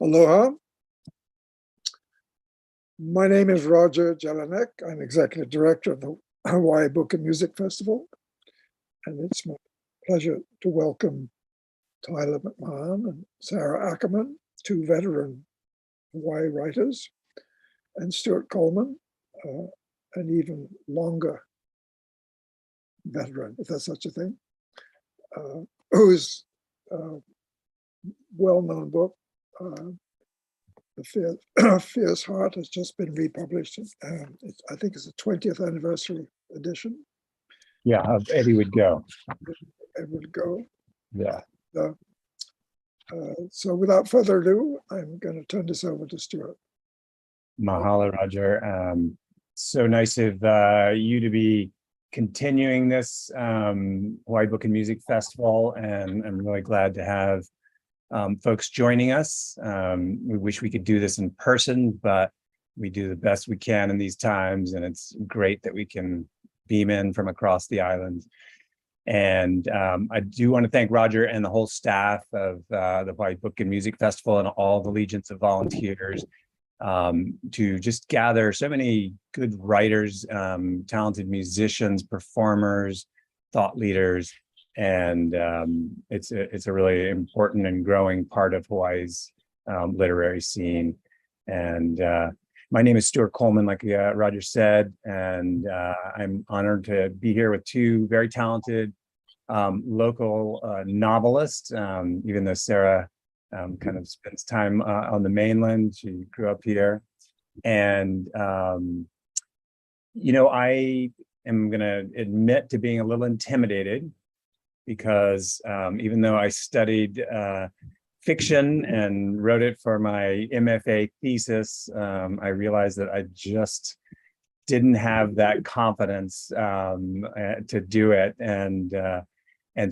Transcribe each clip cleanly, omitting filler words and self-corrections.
Aloha. My name is Roger Jelinek. I'm Executive Director of the Hawaii Book and Music Festival. And it's my pleasure to welcome Tyler McMahon and Sara Ackerman, two veteran Hawaii writers, and Stuart Coleman, an even longer veteran, if that's such a thing, whose well-known book, The Fierce Heart, has just been republished. I think it's the 20th anniversary edition. Yeah, of Eddie Would Go. It would go. Yeah. So without further ado, I'm going to turn this over to Stuart. Mahalo, Roger. So nice of you to be continuing this Hawaii Book and Music Festival, and I'm really glad to have folks joining us. We wish we could do this in person, but we do the best we can in these times, and it's great that we can beam in from across the island. And I do want to thank Roger and the whole staff of the Hawaii Book and Music Festival and all the legions of volunteers to just gather so many good writers, talented musicians, performers, thought leaders. And it's a really important and growing part of Hawaii's literary scene. And my name is Stuart Coleman, like Roger said, and I'm honored to be here with two very talented local novelists, even though Sara kind of spends time on the mainland. She grew up here. And, I am going to admit to being a little intimidated because even though I studied fiction and wrote it for my MFA thesis, I realized that I just didn't have that confidence to do it. And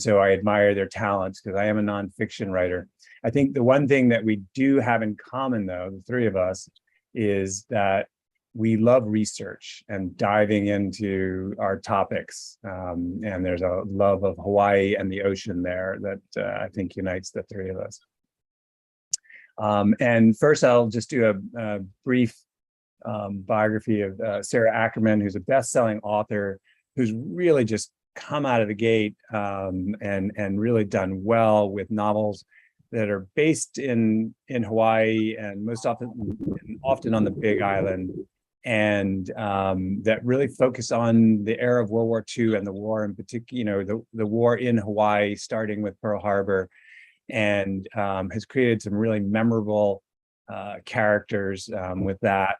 so I admire their talents because I am a nonfiction writer. I think the one thing that we do have in common, though, the three of us, is that we love research and diving into our topics. And there's a love of Hawaii and the ocean there that I think unites the three of us. And first, I'll just do a brief biography of Sara Ackerman, who's a best-selling author, who's really just come out of the gate and really done well with novels that are based in Hawaii and most often on the Big Island, and that really focus on the era of World War II and the war in particular, the war in Hawaii, starting with Pearl Harbor, and has created some really memorable characters with that.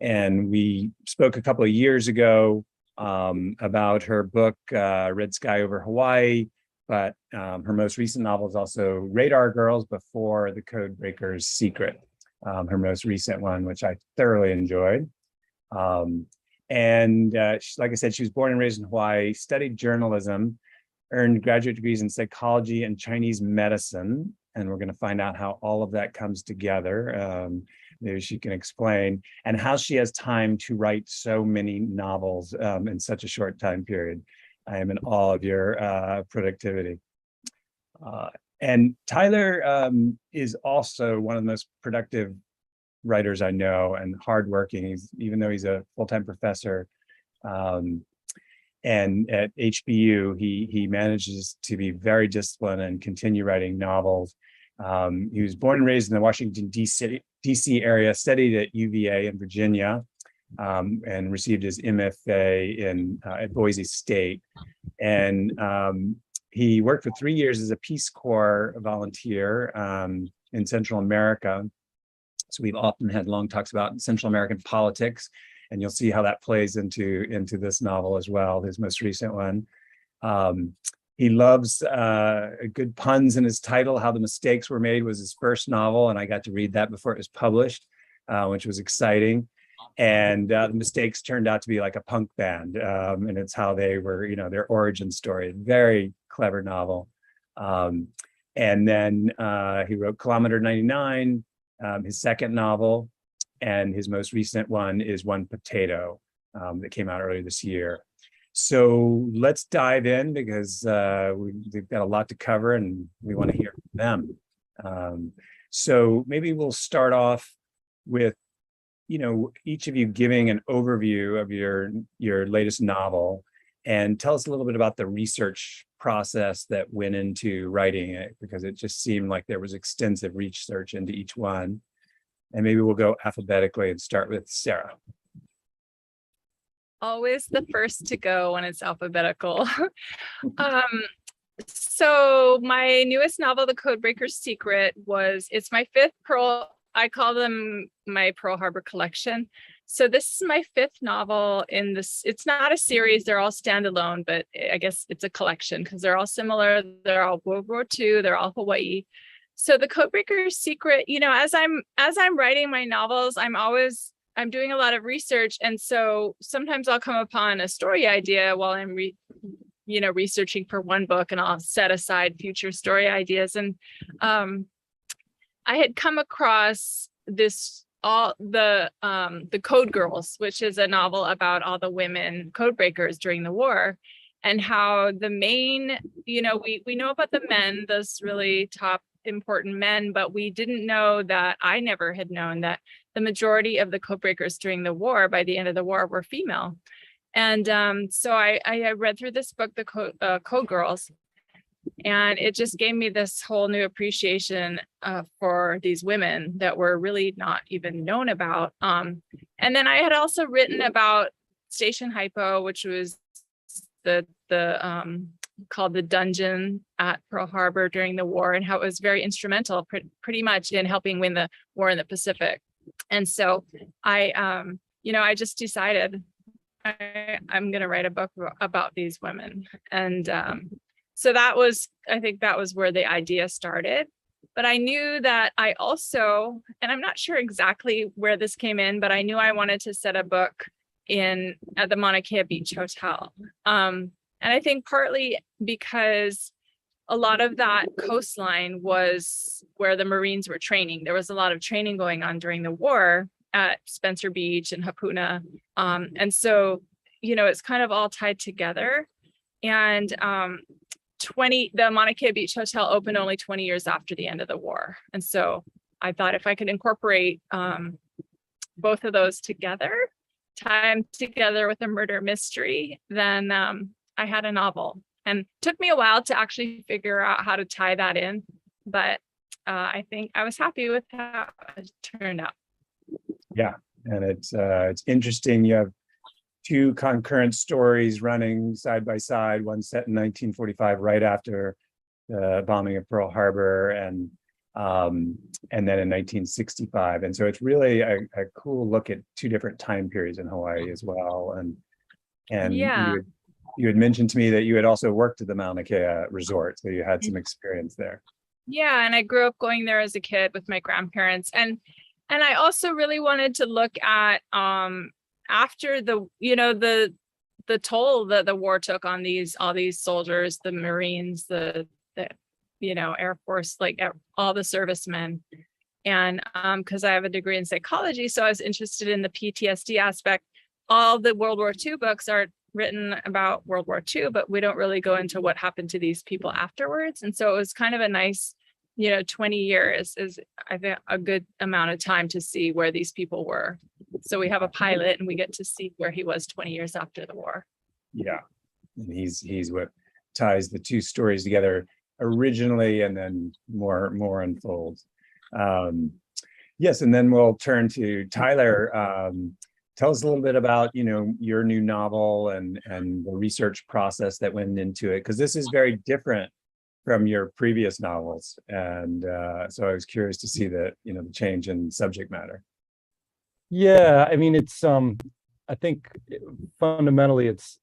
And we spoke a couple of years ago about her book, Red Sky Over Hawaii, but her most recent novel is also Radar Girls Before the Codebreaker's Secret, her most recent one, which I thoroughly enjoyed. Like I said, she was born and raised in Hawaii, studied journalism, earned graduate degrees in psychology and Chinese medicine. And we're going to find out how all of that comes together. Maybe she can explain, and how she has time to write so many novels in such a short time period. I am in awe of your productivity. And Tyler is also one of the most productive writers I know, and hardworking. Even though he's a full-time professor, and at HBU, he manages to be very disciplined and continue writing novels. He was born and raised in the Washington, D.C. area, studied at UVA in Virginia, and received his MFA at Boise State. And he worked for 3 years as a Peace Corps volunteer in Central America. So we've often had long talks about Central American politics, and you'll see how that plays into this novel as well, his most recent one. He loves good puns in his title. How the Mistakes Were Made was his first novel, and I got to read that before it was published, which was exciting. And the Mistakes turned out to be like a punk band, and it's how they were, their origin story. Very clever novel. And then he wrote Kilometer 99, his second novel, and his most recent one is One Potato, that came out earlier this year. So let's dive in, because we've got a lot to cover and we want to hear from them. So maybe we'll start off with, each of you giving an overview of your latest novel, and tell us a little bit about the research process that went into writing it, because it just seemed like there was extensive research into each one. And maybe we'll go alphabetically and start with Sara. Always the first to go when it's alphabetical. So my newest novel, The Codebreaker's Secret, it's my fifth I call them my Pearl Harbor collection. So this is my fifth novel in this. It's not a series, they're all standalone, but I guess it's a collection because they're all similar. They're all World War II, they're all Hawaii. So The Codebreaker's Secret, as I'm writing my novels, I'm doing a lot of research. And so sometimes I'll come upon a story idea while I'm researching for one book, and I'll set aside future story ideas. And I had come across the Code Girls, which is a novel about all the women code breakers during the war, and how the main, we know about the men, those really top important men, but we didn't know that, I never had known that the majority of the code breakers during the war, by the end of the war, were female. And so I read through this book, The Code Girls, and it just gave me this whole new appreciation for these women that were really not even known about. And then I had also written about Station Hypo, which was called the dungeon at Pearl Harbor during the war, and how it was very instrumental pretty much in helping win the war in the Pacific. And so I just decided I'm going to write a book about these women. And so I think that was where the idea started. But I knew that I also, and I'm not sure exactly where this came in, but I knew I wanted to set a book at the Mauna Kea Beach Hotel. And I think partly because a lot of that coastline was where the Marines were training. There was a lot of training going on during the war at Spencer Beach and Hapuna. And so, it's kind of all tied together. And the Mauna Kea Beach Hotel opened only 20 years after the end of the war. And so I thought if I could incorporate both of those together, tie them together with a murder mystery, then I had a novel. And it took me a while to actually figure out how to tie that in, but I think I was happy with how it turned out. Yeah, and it's interesting. You have two concurrent stories running side by side, one set in 1945, right after the bombing of Pearl Harbor, and then in 1965. And so it's really a cool look at two different time periods in Hawaii as well. And yeah. You had mentioned to me that you had also worked at the Mauna Kea resort, so you had some experience there. Yeah, and I grew up going there as a kid with my grandparents. And I also really wanted to look at after the toll that the war took on all these soldiers, the Marines, the Air Force, like all the servicemen. And because I have a degree in psychology, so I was interested in the PTSD aspect. All the World War II books are written about World War II, but we don't really go into what happened to these people afterwards. And so it was kind of a nice, 20 years is, I think, a good amount of time to see where these people were. So we have a pilot and we get to see where he was 20 years after the war. Yeah, and he's what ties the two stories together originally, and then more unfolds. Yes, and then we'll turn to Tyler. Tell us a little bit about your new novel and the research process that went into it, because this is very different from your previous novels, and so I was curious to see the change in subject matter. Yeah, I mean, it's I think fundamentally it's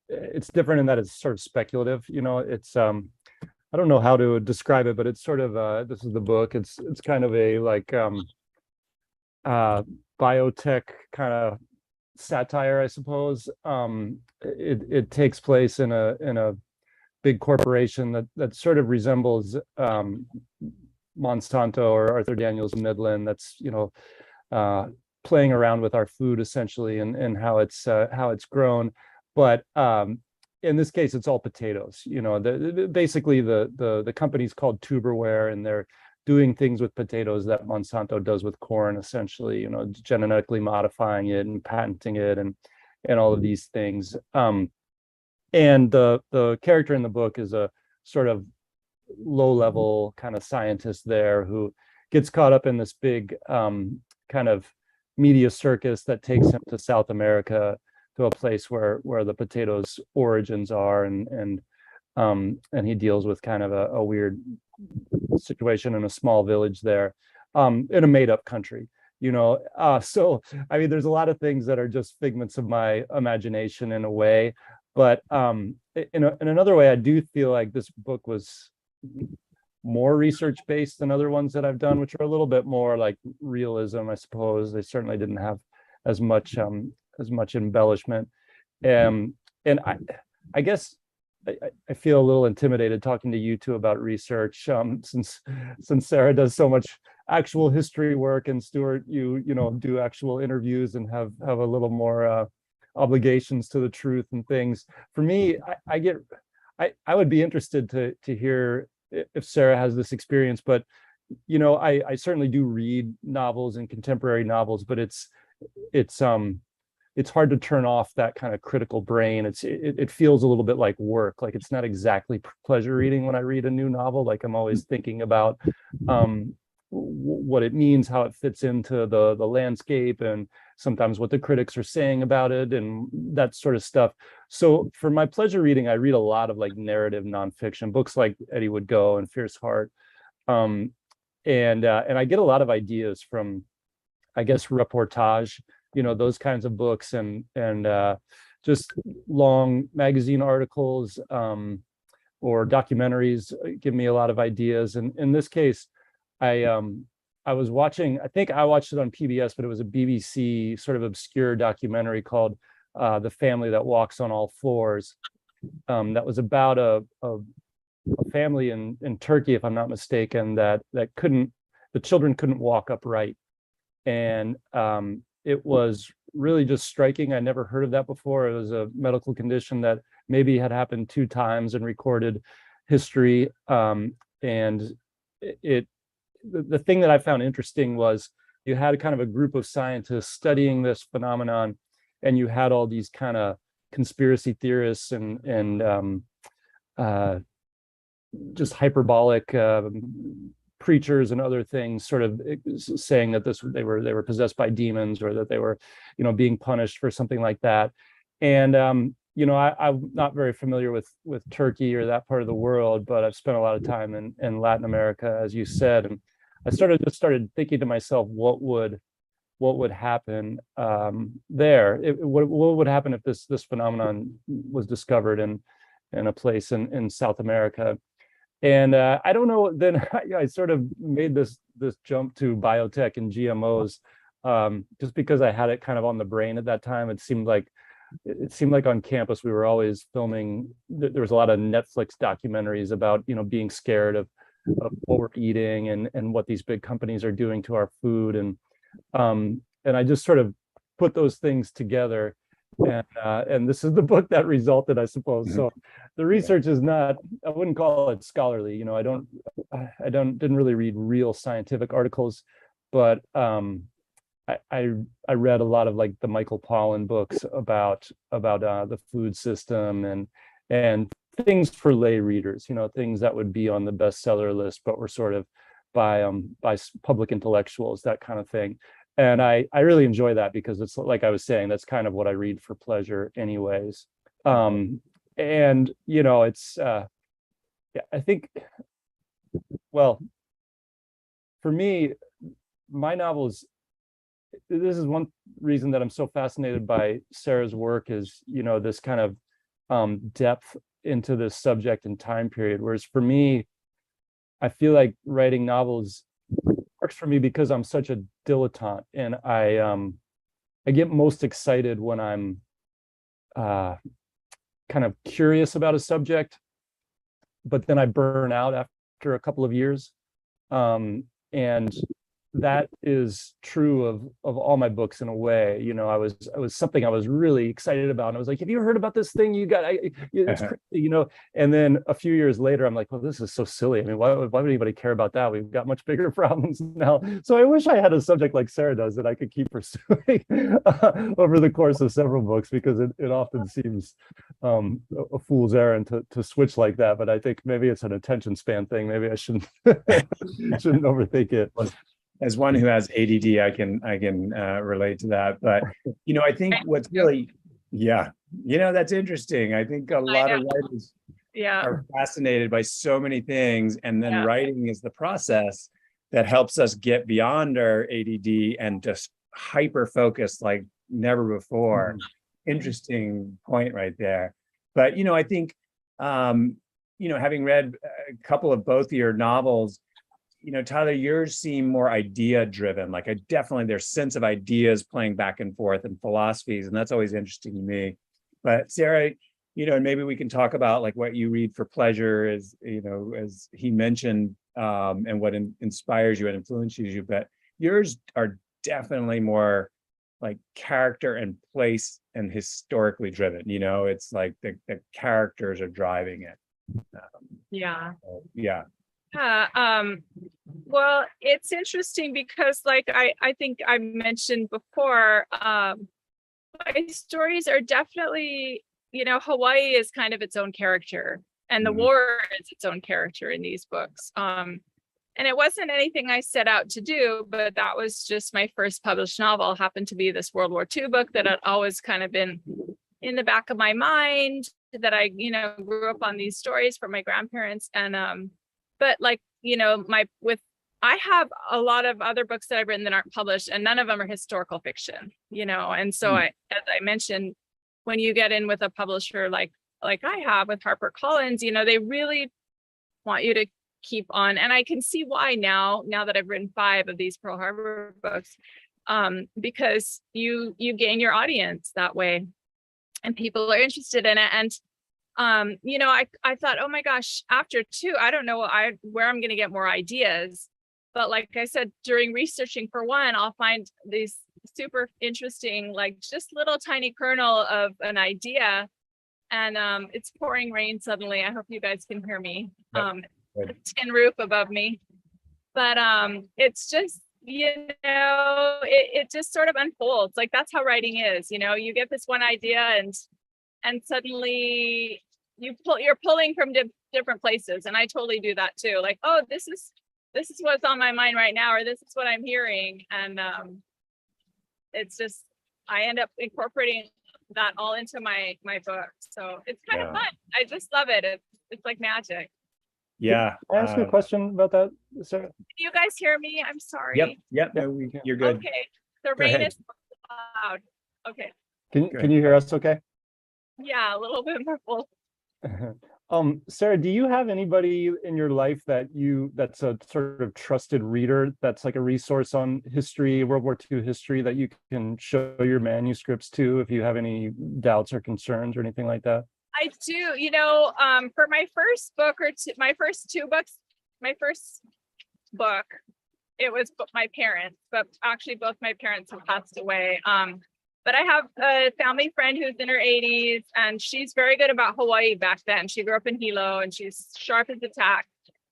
different in that it's sort of speculative. It's I don't know how to describe it, but it's sort of this is the book. It's kind of a like biotech kind of satire, I suppose. It takes place in a big corporation that sort of resembles Monsanto or Arthur Daniels Midland. That's playing around with our food essentially, and how it's grown. But in this case, it's all potatoes. Basically the company's called Tuberware, and doing things with potatoes that Monsanto does with corn, essentially, you know, genetically modifying it and patenting it and all of these things. And the character in the book is a sort of low-level kind of scientist there who gets caught up in this big kind of media circus that takes him to South America, to a place where the potatoes' origins are, and he deals with kind of a weird situation in a small village there, in a made-up country, you know. So I mean, there's a lot of things that are just figments of my imagination in a way, but in another way, I do feel like this book was more research based than other ones that I've done, which are a little bit more like realism, I suppose. They certainly didn't have as much embellishment, and I guess I feel a little intimidated talking to you two about research, since Sara does so much actual history work, and Stuart, you know, do actual interviews and have a little more obligations to the truth and things. For me, I would be interested to hear if Sara has this experience, but you know, I certainly do read novels and contemporary novels, but it's hard to turn off that kind of critical brain. It feels a little bit like work. Like it's not exactly pleasure reading when I read a new novel. Like I'm always thinking about what it means, how it fits into the landscape, and sometimes what the critics are saying about it and that sort of stuff. So for my pleasure reading, I read a lot of like narrative nonfiction books like Eddie Would Go and Fierce Heart. And I get a lot of ideas from, I guess, reportage, you know, those kinds of books, and just long magazine articles or documentaries give me a lot of ideas. And in this case, I was watching, I think I watched it on PBS, but it was a BBC sort of obscure documentary called The Family That Walks on All Floors. That was about a family in Turkey, if I'm not mistaken, that the children couldn't walk upright. And it was really just striking. I never heard of that before. It was a medical condition that maybe had happened 2 times in recorded history. And the thing that I found interesting was you had kind of a group of scientists studying this phenomenon, and you had all these kind of conspiracy theorists and just hyperbolic preachers and other things sort of saying that they were possessed by demons, or that they were, you know, being punished for something like that. And you know, I'm not very familiar with Turkey or that part of the world, but I've spent a lot of time in Latin America, as you said, and I started thinking to myself, what would happen there? What would happen if this phenomenon was discovered in a place in South America? And I don't know. Then I sort of made this jump to biotech and GMOs, just because I had it kind of on the brain at that time. It seemed like on campus we were always filming. There was a lot of Netflix documentaries about, you know, being scared of what we're eating and what these big companies are doing to our food, and I just sort of put those things together, and this is the book that resulted, I suppose. So the research is not, I wouldn't call it scholarly. You know, I didn't really read real scientific articles, but I read a lot of like the Michael Pollan books about the food system and things for lay readers, you know, things that would be on the bestseller list, but were sort of by public intellectuals, that kind of thing. And I really enjoy that, because it's like I was saying, that's kind of what I read for pleasure anyways. And you know, it's yeah, I think, well, for me, my novels, this is one reason that I'm so fascinated by Sara's work, is, you know, this kind of depth into this subject and time period. Whereas for me, I feel like writing novels works for me because I'm such a dilettante, and I get most excited when I'm kind of curious about a subject, but then I burn out after a couple of years. And that is true of all my books in a way. You know, I was something I was really excited about, and I was like, have you heard about this thing you got? It's crazy, you know. And then a few years later, I'm like, well, this is so silly. I mean, why would anybody care about that? We've got much bigger problems now. So I wish I had a subject like Sara does that I could keep pursuing over the course of several books, because it often seems a fool's errand to switch like that. But I think maybe it's an attention span thing. Maybe I shouldn't overthink it. As one who has ADD, I can relate to that. But you know, I think what's really, yeah, you know, that's interesting. I think a lot of writers are fascinated by so many things, and then writing is the process that helps us get beyond our ADD and just hyper focus like never before. Interesting point right there. But you know, I think you know, having read a couple of both of your novels, you know, Tyler, yours seem more idea driven. Like, I definitely, there's sense of ideas playing back and forth and philosophies, and that's always interesting to me. But Sara, you know, and maybe we can talk about like what you read for pleasure, as you know, as he mentioned, and what inspires you and influences you. But yours are definitely more like character and place and historically driven. You know, it's like the characters are driving it. Yeah. Yeah. Well, it's interesting because like I think I mentioned before, my stories are definitely, you know, Hawaii is kind of its own character, and the war is its own character in these books. And it wasn't anything I set out to do, but that was just my first published novel, happened to be this World War II book that had always kind of been in the back of my mind, that I, you know, grew up on these stories from my grandparents. And but like, you know, I have a lot of other books that I've written that aren't published, and none of them are historical fiction, you know. And so as I mentioned, when you get in with a publisher like I have with HarperCollins, you know, they really want you to keep on. And I can see why now that I've written 5 of these Pearl Harbor books, because you gain your audience that way, and people are interested in it. And you know, I thought, oh my gosh, after 2, I don't know where I'm going to get more ideas. But like I said, during researching for 1, I'll find these super interesting, like just little tiny kernel of an idea. And it's pouring rain suddenly. I hope you guys can hear me. The tin roof above me. But it's just, you know, it just sort of unfolds. Like, that's how writing is. You know, you get this one idea, and suddenly you're pulling from different places. And I totally do that too. Like, oh, this is what's on my mind right now, or this is what I'm hearing. And it's just, I end up incorporating that all into my book. So it's kind of fun. I just love it. It's like magic. Yeah. Can I ask you a question about that, Sara? Can you guys hear me? I'm sorry. Yep. No, you're good. Okay. The rain is loud. Okay. Can you hear us okay? Yeah, a little bit muffled. Sara, do you have anybody in your life that's a sort of trusted reader, that's like a resource on history, World War II history, that you can show your manuscripts to if you have any doubts or concerns or anything like that? I do, you know, for my first book my first 2 books, my first book, it was my parents, but actually both my parents have passed away. But I have a family friend who's in her 80s, and she's very good about Hawaii back then. She grew up in Hilo, and she's sharp as a tack.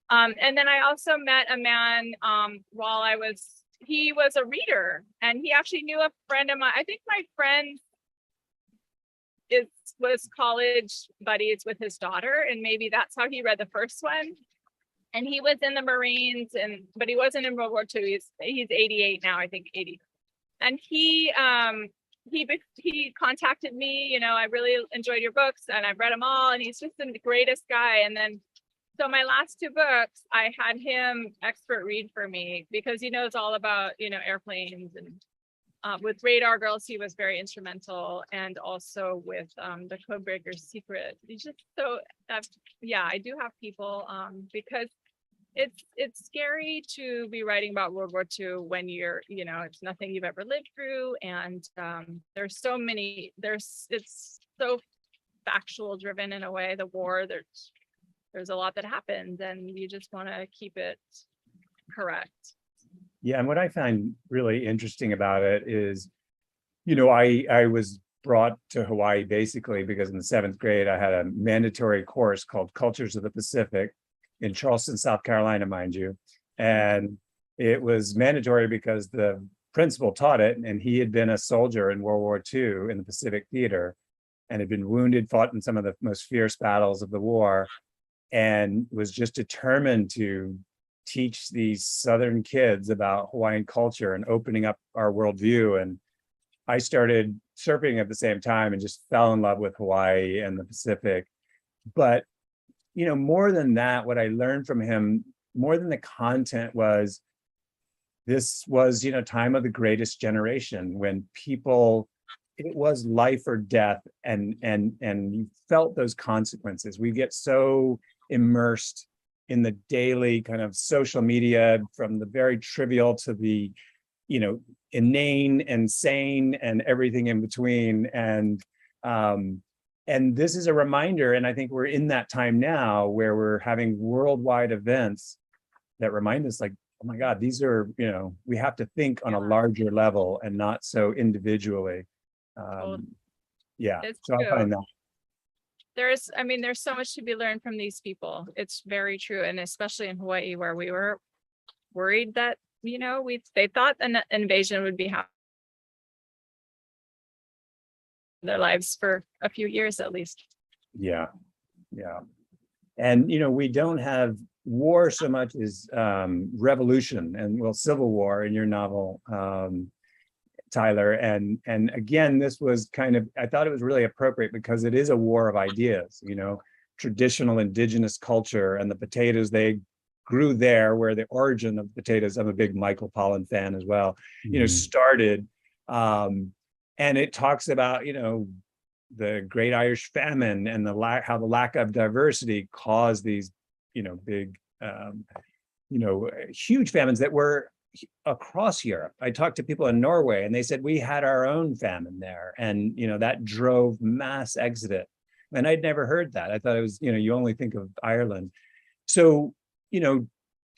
And then I also met a man he was a reader, and he actually knew a friend of mine. I think my friend was college buddies with his daughter, and maybe that's how he read the first one. And he was in the Marines, but he wasn't in World War II. He's 88 now, I think 80. And he contacted me, you know, I really enjoyed your books and I've read them all, and he's just the greatest guy. And then, so my last 2 books, I had him expert read for me, because he knows all about, you know, airplanes. And with Radar Girls, he was very instrumental, and also with the Codebreaker Secret. He's just so, yeah, I do have people, because it's scary to be writing about World War II when you're, you know, it's nothing you've ever lived through. And there's so many, it's so factual driven in a way, the war, there's a lot that happens, and you just want to keep it correct. Yeah, and what I find really interesting about it is, I was brought to Hawaii basically because in the 7th grade, I had a mandatory course called Cultures of the Pacific in Charleston, South Carolina, mind you. And it was mandatory because the principal taught it, and he had been a soldier in World War II in the Pacific Theater and had been wounded, fought in some of the most fierce battles of the war, and was just determined to teach these Southern kids about Hawaiian culture and opening up our worldview. And I started surfing at the same time and just fell in love with Hawaii and the Pacific. But, more than that, what I learned from him, more than the content, was this was, time of the greatest generation when people, it was life or death, and you felt those consequences. We get so immersed in the daily kind of social media, from the very trivial to the, inane and sane and everything in between. And this is a reminder, and I think we're in that time now where we're having worldwide events that remind us, like, oh my God, these are, we have to think on a larger level and not so individually. Yeah, It's so I true. find that. There's so much to be learned from these people. It's very true. And especially in Hawaii, where we were worried that, they thought an invasion would be happening in their lives for a few years at least. Yeah. And, we don't have war so much as revolution and, civil war in your novel, Tyler. And again, this was I thought it was really appropriate because it is a war of ideas, traditional indigenous culture and the potatoes they grew there, where the origin of potatoes, I'm a big Michael Pollan fan as well, started. And it talks about, the Great Irish Famine and how the lack of diversity caused these, big, huge famines that were across Europe. I talked to people in Norway and they said we had our own famine there, and that drove mass exodus. And I'd never heard that. I thought it was, you only think of Ireland. So,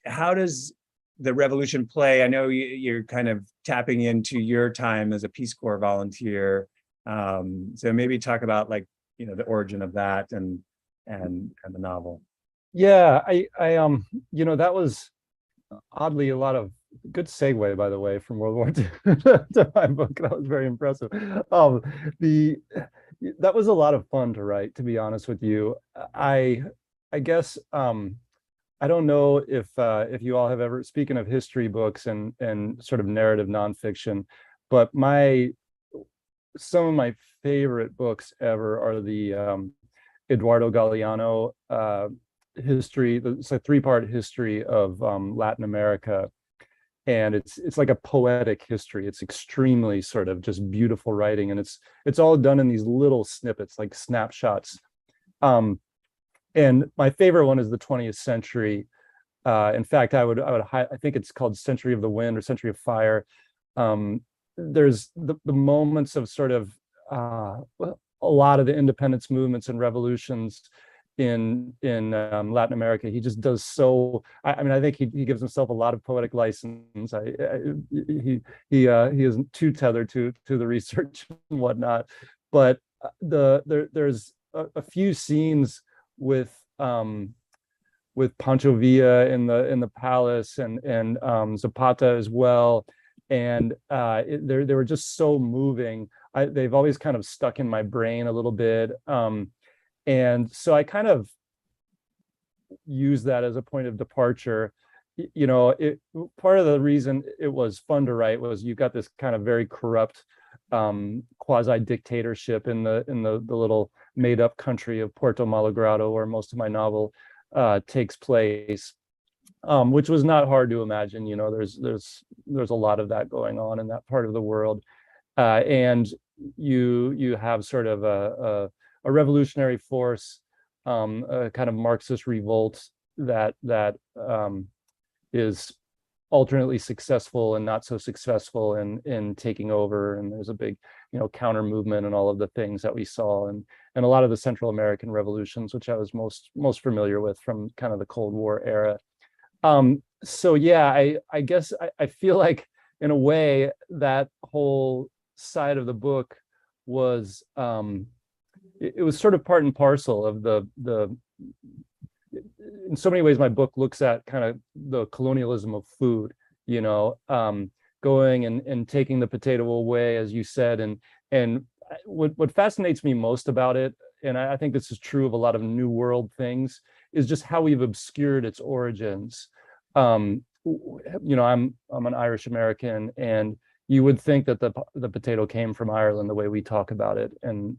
how does the revolution play? I know you're kind of tapping into your time as a Peace Corps volunteer. So maybe talk about the origin of that and the novel. Yeah, I that was oddly a lot of good segue, by the way, from World War II to my book. That was very impressive. That was a lot of fun to write, to be honest with you. I guess I don't know if you all have ever, speaking of history books and sort of narrative nonfiction, but some of my favorite books ever are the Eduardo Galeano history. It's a 3-part history of Latin America, and it's like a poetic history. It's extremely sort of just beautiful writing, and it's all done in these little snippets, like snapshots. And my favorite one is the 20th century. In fact, I think it's called Century of the Wind or Century of Fire. There's the moments of sort of a lot of the independence movements and revolutions in Latin America. He just does so. I think he gives himself a lot of poetic license. He isn't too tethered to the research and whatnot, but there's a few scenes with Pancho Villa in the palace and Zapata as well, and they were just so moving. They've always kind of stuck in my brain a little bit, and so I kind of use that as a point of departure. Part of the reason it was fun to write was you got this kind of very corrupt quasi dictatorship in the little made up country of Puerto Malogrado, where most of my novel takes place, which was not hard to imagine. There's a lot of that going on in that part of the world, and you have sort of a revolutionary force, a kind of Marxist revolt that is alternately successful and not so successful in taking over. And there's a big counter movement and all of the things that we saw, and a lot of the Central American revolutions, which I was most familiar with from kind of the Cold War era. So yeah, I guess I feel like in a way that whole side of the book was it was sort of part and parcel of the in so many ways my book looks at kind of the colonialism of food, you know, going and taking the potato away, as you said, and what fascinates me most about it, and I think this is true of a lot of New World things, is just how we've obscured its origins. You know, I'm an Irish American, and you would think that the potato came from Ireland the way we talk about it, and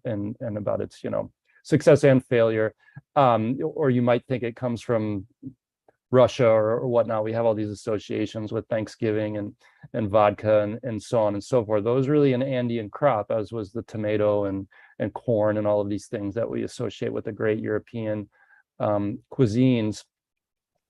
about its, you know, success and failure. Or you might think it comes from Russia or whatnot. We have all these associations with Thanksgiving and vodka and so on and so forth. Those really an Andean crop, as was the tomato and corn and all of these things that we associate with the great European cuisines.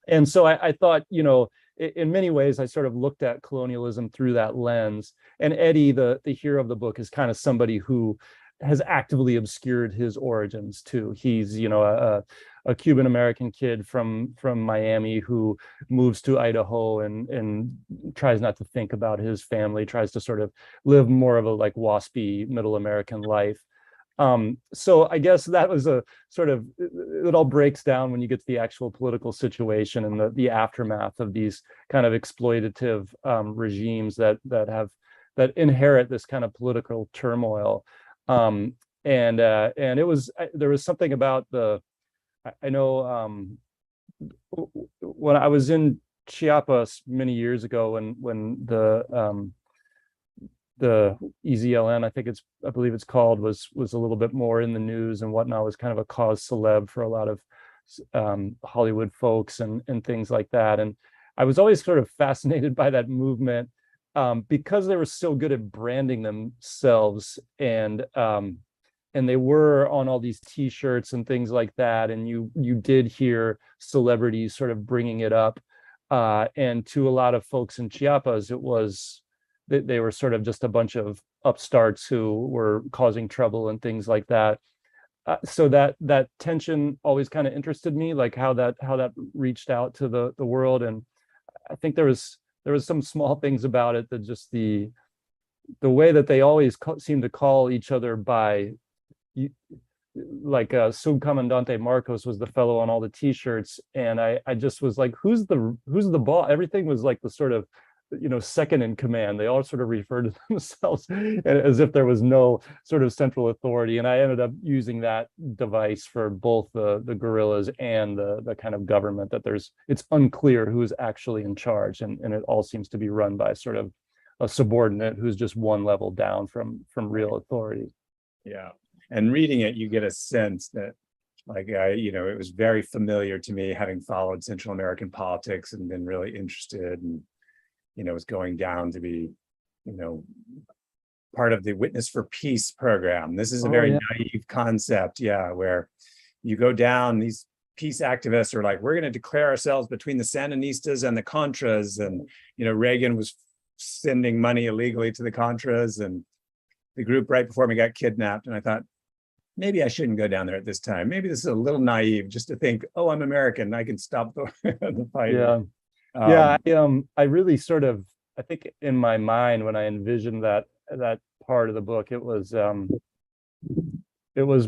And so I thought, you know, in many ways, I sort of looked at colonialism through that lens. And Eddie, the hero of the book, is kind of somebody who has actively obscured his origins too. He's, you know, a Cuban American kid from Miami who moves to Idaho and tries not to think about his family, tries to sort of live more of a like waspy middle American life. So I guess that was a sort of, it all breaks down when you get to the actual political situation and the aftermath of these kind of exploitative regimes that inherit this kind of political turmoil. And it was, there was something about I know when I was in Chiapas many years ago, when the EZLN, I believe it's called, was a little bit more in the news and whatnot, was kind of a cause celeb for a lot of Hollywood folks and things like that. And I was always sort of fascinated by that movement because they were so good at branding themselves, and they were on all these T-shirts and things like that. And you did hear celebrities sort of bringing it up. And to a lot of folks in Chiapas, it was, they were sort of just a bunch of upstarts who were causing trouble and things like that. So that tension always kind of interested me, like how that reached out to the world. And I think there was some small things about it, that just the way that they always seem to call each other by, like Subcomandante Marcos was the fellow on all the T-shirts, and I just was like, who's the boss? Everything was like the sort of, you know, second in command. They all sort of referred to themselves as if there was no sort of central authority. And I ended up using that device for both the guerrillas and the kind of government, that it's unclear who's actually in charge, and it all seems to be run by sort of a subordinate who's just one level down from real authority. Yeah. And reading it, you get a sense that, like, you know, it was very familiar to me, having followed Central American politics and been really interested, and, you know, was going down to be, you know, part of the Witness for Peace program. This is a very naive concept, where you go down, these peace activists are like, we're going to declare ourselves between the Sandinistas and the Contras. And, you know, Reagan was sending money illegally to the Contras, and the group right before me got kidnapped. And I thought, maybe I shouldn't go down there at this time. Maybe this is a little naive just to think, oh, I'm American, I can stop the fight. I really sort of, I think in my mind, when I envisioned that part of the book, it was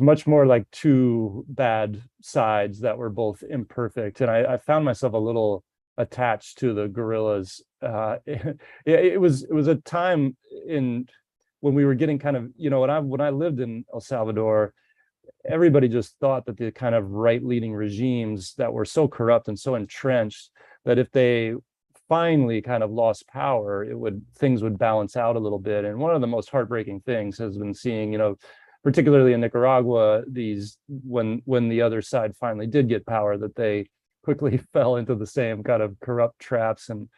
much more like two bad sides that were both imperfect. And I found myself a little attached to the guerrillas. It was a time when we were getting kind of, you know, when I lived in El Salvador, everybody just thought that the kind of right-leaning regimes that were so corrupt and so entrenched, that if they finally kind of lost power, things would balance out a little bit. And one of the most heartbreaking things has been seeing, you know, particularly in Nicaragua, when the other side finally did get power, that they quickly fell into the same kind of corrupt traps. And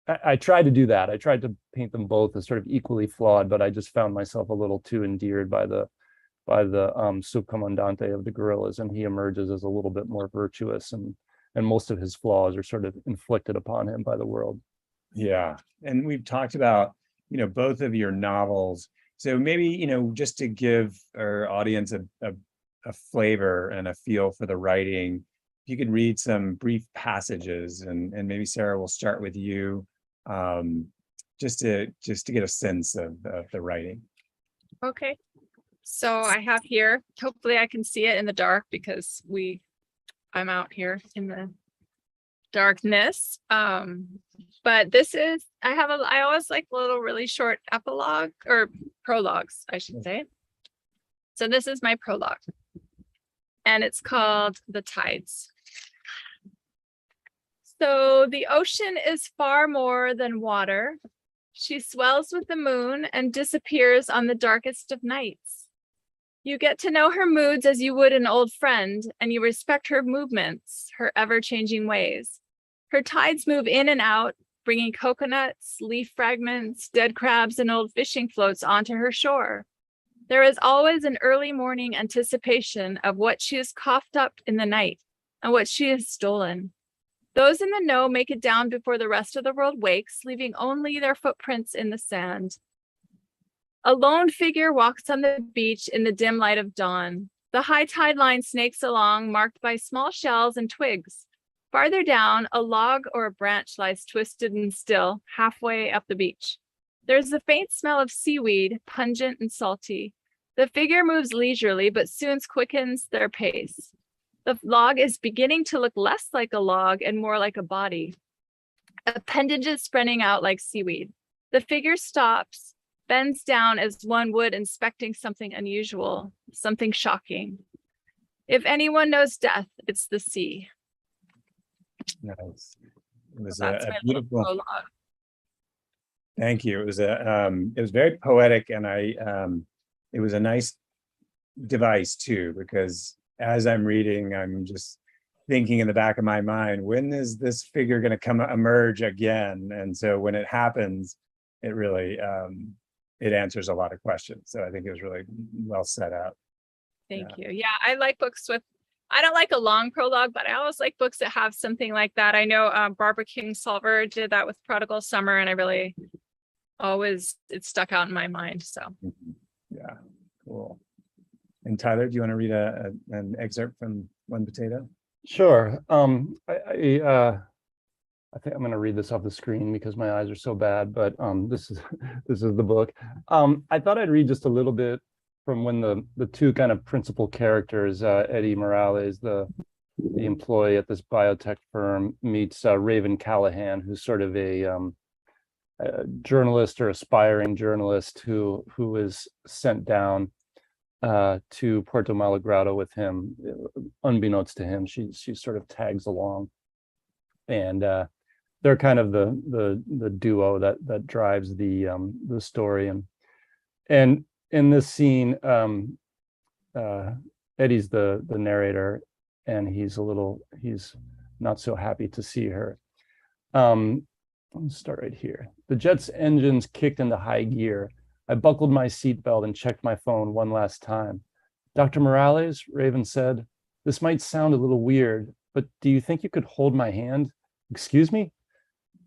I tried to do that. I tried to paint them both as sort of equally flawed, but I just found myself a little too endeared by the subcomandante of the guerrillas, and he emerges as a little bit more virtuous, and most of his flaws are sort of inflicted upon him by the world. Yeah, and we've talked about, you know, both of your novels. So maybe, you know, just to give our audience a flavor and a feel for the writing, you could read some brief passages, and maybe Sarah, will start with you, just to get a sense of the writing. Okay. So I have here, hopefully I can see it in the dark because I'm out here in the darkness. But this is, I always like little really short epilogue or prologues, I should say. So this is my prologue, and it's called The Tides. So the ocean is far more than water. She swells with the moon and disappears on the darkest of nights. You get to know her moods as you would an old friend, and you respect her movements, her ever-changing ways. Her tides move in and out, bringing coconuts, leaf fragments, dead crabs, and old fishing floats onto her shore. There is always an early morning anticipation of what she has coughed up in the night and what she has stolen. Those in the know make it down before the rest of the world wakes, leaving only their footprints in the sand. A lone figure walks on the beach in the dim light of dawn. The high tide line snakes along, marked by small shells and twigs. Farther down, a log or a branch lies twisted and still, halfway up the beach. There's a faint smell of seaweed, pungent and salty. The figure moves leisurely, but soon quickens their pace. The log is beginning to look less like a log and more like a body. Appendages spreading out like seaweed. The figure stops, bends down as one would inspecting something unusual, something shocking. If anyone knows death, it's the sea. Nice. It was That's a my little beautiful. prologue. Thank you. It was very poetic, and it was a nice device too, because as I'm reading, I'm just thinking in the back of my mind, when is this figure going to emerge again? And so when it happens, it really it answers a lot of questions. So I think it was really well set out. Thank you. Yeah, I like books with, I don't like a long prologue, but I always like books that have something like that. I know Barbara Kingsolver did that with Prodigal Summer, and I really it stuck out in my mind. So Yeah, cool. And Tyler, do you want to read an excerpt from One Potato? Sure. I think I'm going to read this off the screen because my eyes are so bad, but this is the book. I thought I'd read just a little bit from when the two kind of principal characters, Eddie Morales, the employee at this biotech firm, meets Raven Callahan, who's sort of a journalist or aspiring journalist who is sent down to Puerto Malagrado with him. Unbeknownst to him, she sort of tags along, and they're kind of the duo that drives the story. And in this scene, Eddie's the narrator, and he's not so happy to see her. Let's start right here. The jet's engines kicked into high gear. I buckled my seatbelt and checked my phone one last time. Dr. Morales, Raven said, this might sound a little weird, but do you think you could hold my hand? Excuse me?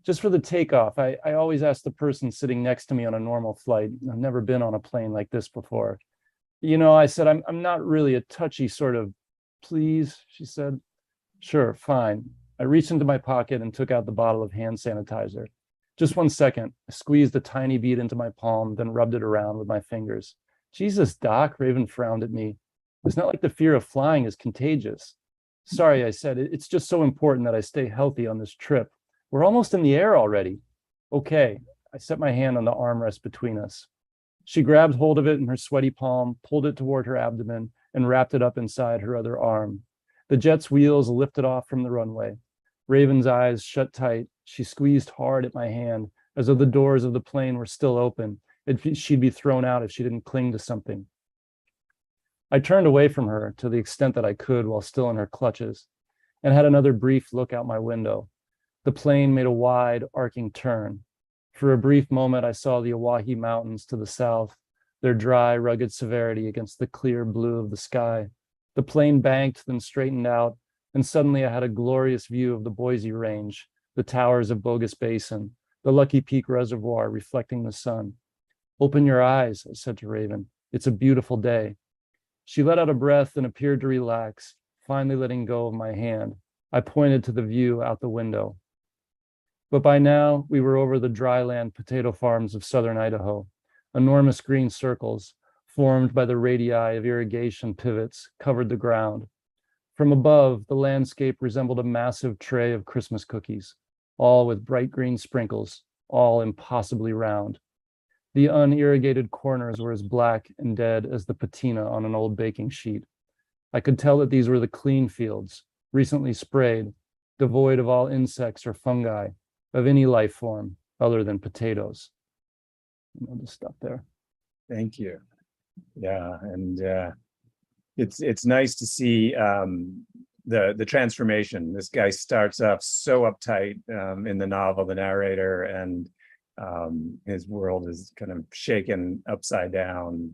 Just for the takeoff, I always ask the person sitting next to me on a normal flight. I've never been on a plane like this before. You know, I said, I'm not really a touchy sort of, please, she said. Sure, fine. I reached into my pocket and took out the bottle of hand sanitizer. Just 1 second, I squeezed a tiny bead into my palm, then rubbed it around with my fingers. Jesus, Doc, Raven frowned at me. It's not like the fear of flying is contagious. Sorry, I said, it's just so important that I stay healthy on this trip. We're almost in the air already. Okay, I set my hand on the armrest between us. She grabbed hold of it in her sweaty palm, pulled it toward her abdomen, and wrapped it up inside her other arm. The jet's wheels lifted off from the runway. Raven's eyes shut tight. She squeezed hard at my hand, as though the doors of the plane were still open. She'd be thrown out if she didn't cling to something. I turned away from her to the extent that I could while still in her clutches, and had another brief look out my window. The plane made a wide, arcing turn. For a brief moment, I saw the Oahe Mountains to the south, their dry, rugged severity against the clear blue of the sky. The plane banked, then straightened out, and suddenly I had a glorious view of the Boise Range, the towers of Bogus Basin, the Lucky Peak Reservoir reflecting the sun. Open your eyes, I said to Raven. It's a beautiful day. She let out a breath and appeared to relax, finally letting go of my hand. I pointed to the view out the window. But by now, we were over the dryland potato farms of southern Idaho, enormous green circles formed by the radii of irrigation pivots covered the ground. From above, the landscape resembled a massive tray of Christmas cookies, all with bright green sprinkles, all impossibly round. The unirrigated corners were as black and dead as the patina on an old baking sheet. I could tell that these were the clean fields, recently sprayed, devoid of all insects or fungi, of any life form other than potatoes. I'll just stop there. Thank you. Yeah, and it's nice to see the transformation. This guy starts off so uptight in the novel, the narrator, and his world is kind of shaken upside down.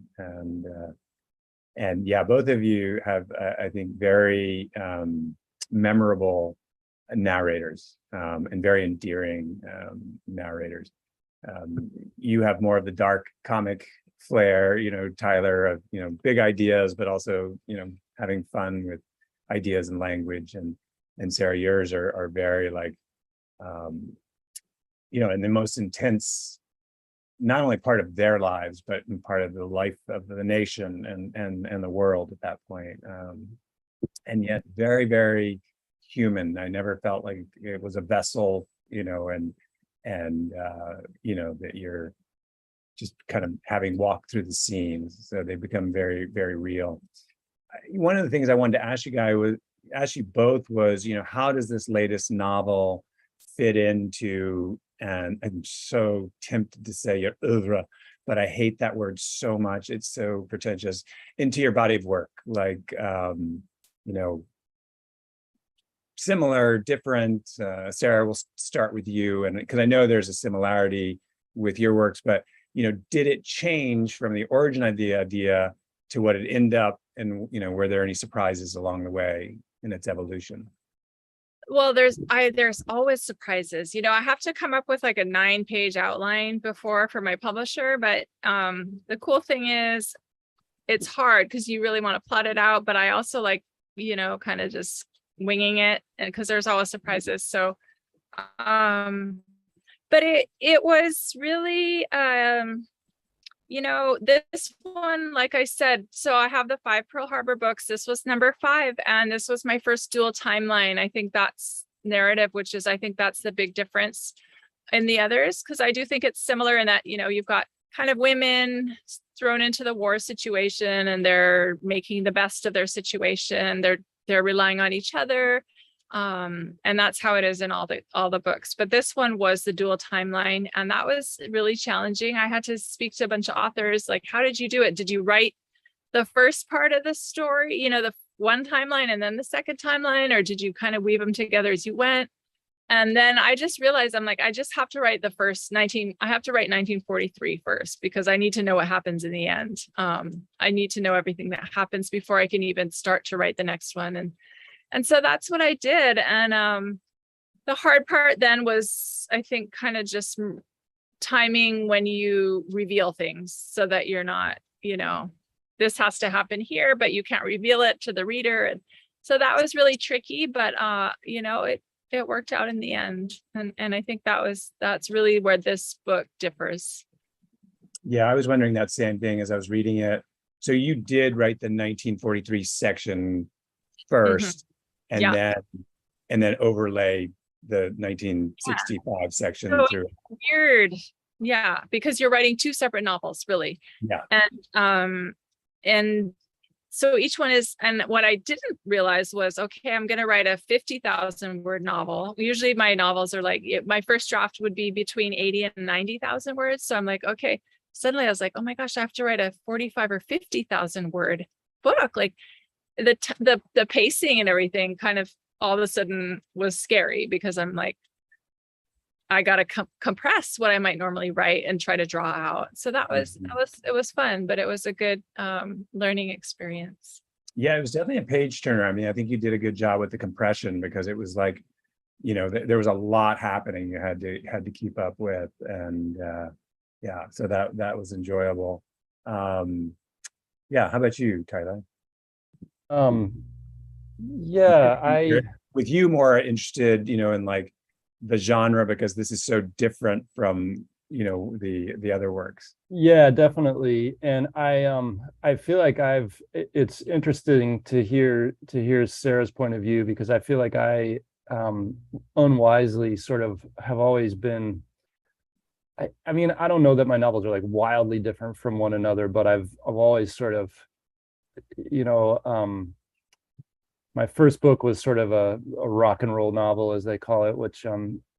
And yeah, both of you have, I think, very memorable narrators and very endearing narrators. You have more of the dark comic flair, Tyler, of big ideas, but also having fun with ideas and language, and Sara, yours are very like in the most intense, not only part of their lives, but in part of the life of the nation and the world at that point, and yet very, very human. I never felt like it was a vessel, and that you're just kind of having walked through the scenes, so they become very, very real. One of the things I wanted to ask you both was, how does this latest novel fit into, and I'm so tempted to say your oeuvre, but I hate that word so much, it's so pretentious, into your body of work, like similar, different. Sara, we'll start with you, and because I know there's a similarity with your works, but did it change from the origin of the idea to what it ended up, and were there any surprises along the way in its evolution? Well, there's always surprises. I have to come up with like a 9-page outline for my publisher, but the cool thing is it's hard because you really want to plot it out, but I also like kind of just winging it, and because there's always surprises. So but it was really this one, like I said, so I have the 5 Pearl Harbor books. This was number 5, and this was my first dual timeline. I think that's narrative, which is, I think that's the big difference in the others, because I do think it's similar in that, you've got kind of women thrown into the war situation, and they're making the best of their situation. They're relying on each other. And that's how it is in all the books. But this one was the dual timeline, and that was really challenging. I had to speak to a bunch of authors, like, how did you do it? Did you write the first part of the story, the one timeline and then the second timeline, or did you kind of weave them together as you went? And then I just realized, I'm like, I just have to write I have to write 1943 first, because I need to know what happens in the end. I need to know everything that happens before I can even start to write the next one. And so that's what I did. And the hard part then was, I think, kind of just timing when you reveal things, so that you're not, this has to happen here, but you can't reveal it to the reader. And so that was really tricky, but it worked out in the end. And I think that's really where this book differs. Yeah, I was wondering that same thing as I was reading it. So you did write the 1943 section first, and then overlay the 1965 section through. Weird. Yeah, because you're writing 2 separate novels, really. Yeah. And so each one is, and what I didn't realize was, okay, I'm going to write a 50,000 word novel. Usually my novels are like, my first draft would be between 80 and 90,000 words. So I'm like, okay, suddenly I was like, oh my gosh, I have to write a 45 or 50,000 word book. Like the pacing and everything kind of all of a sudden was scary, because I'm like, I got to compress what I might normally write and try to draw out. So it was fun, but it was a good learning experience. Yeah, it was definitely a page turner. I mean, I think you did a good job with the compression, because it was like, there was a lot happening you had to keep up with, and so that was enjoyable. How about you, Tyler? with you more interested, in like the genre, because this is so different from, the other works. Yeah, definitely. And I feel like it's interesting to hear Sarah's point of view, because I feel like I unwisely sort of have always been, I mean, I don't know that my novels are like wildly different from one another, but I've always sort of, my first book was sort of a rock and roll novel, as they call it, which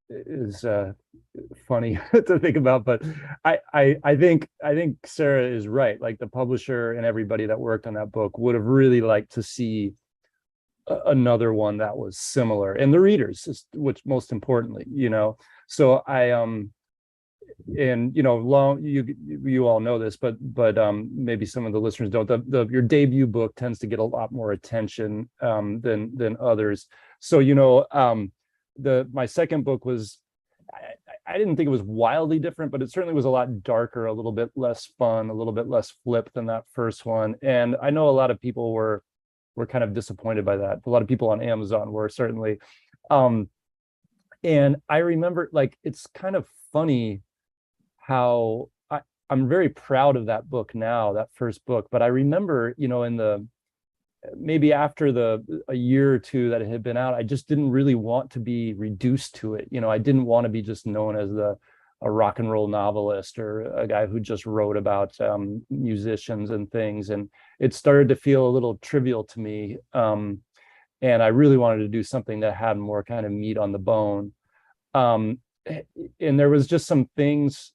is funny to think about. But I think Sarah is right. Like, the publisher and everybody that worked on that book would have really liked to see another one that was similar, and the readers, which most importantly, So and long, you all know this, but maybe some of the listeners don't. Your debut book tends to get a lot more attention than others. So my second book was, I didn't think it was wildly different, but it certainly was a lot darker, a little bit less fun, a little bit less flip than that first one. And I know a lot of people were kind of disappointed by that. A lot of people on Amazon were, certainly. And I remember, like, it's kind of funny how I'm very proud of that book now, that first book. But I remember, maybe after a year or two that it had been out, I just didn't really want to be reduced to it. I didn't want to be just known as a rock and roll novelist, or a guy who just wrote about musicians and things. And it started to feel a little trivial to me. And I really wanted to do something that had more kind of meat on the bone. And there was just some things,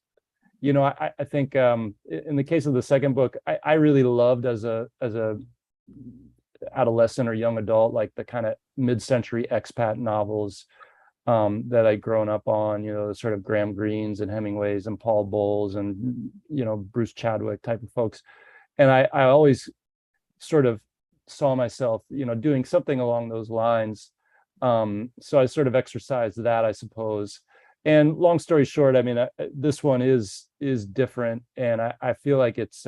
I think in the case of the second book, I really loved as a adolescent or young adult, like the kind of mid-century expat novels that I'd grown up on, the sort of Graham Greens and Hemingways and Paul Bowles and, Bruce Chadwick type of folks. And I always sort of saw myself, doing something along those lines. So I sort of exercised that, I suppose. And long story short, I mean, this one is different, and I feel like it's